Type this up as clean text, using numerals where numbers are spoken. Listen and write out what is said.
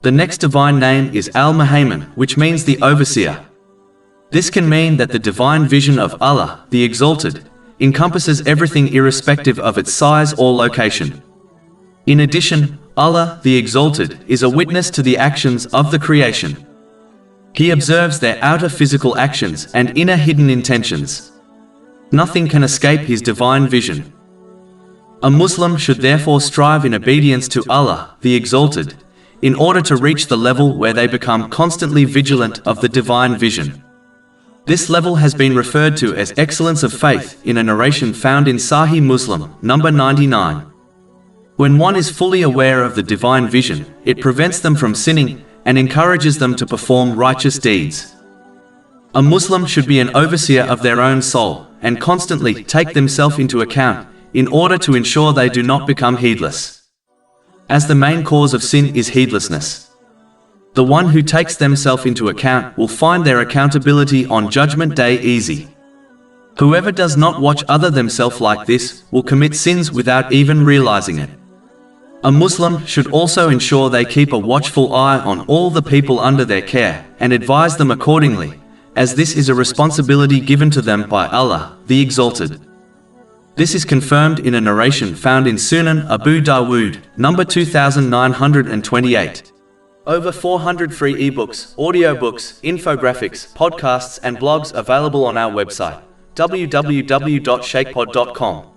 The next divine name is Al-Muhaymin, which means the overseer. This can mean that the divine vision of Allah, the Exalted, encompasses everything irrespective of its size or location. In addition, Allah, the Exalted, is a witness to the actions of the creation. He observes their outer physical actions and inner hidden intentions. Nothing can escape His divine vision. A Muslim should therefore strive in obedience to Allah, the Exalted, in order to reach the level where they become constantly vigilant of the divine vision. This level has been referred to as excellence of faith in a narration found in Sahih Muslim, number 99. When one is fully aware of the divine vision, it prevents them from sinning and encourages them to perform righteous deeds. A Muslim should be an overseer of their own soul and constantly take themselves into account in order to ensure they do not become heedless, as the main cause of sin is heedlessness. The one who takes themselves into account will find their accountability on Judgment Day easy. Whoever does not watch other themselves like this will commit sins without even realizing it. A Muslim should also ensure they keep a watchful eye on all the people under their care and advise them accordingly, as this is a responsibility given to them by Allah, the Exalted. This is confirmed in a narration found in Sunan Abu Dawood, number 2928. Over 400 free ebooks, audiobooks, infographics, podcasts and blogs available on our website, www.shaykhpod.com.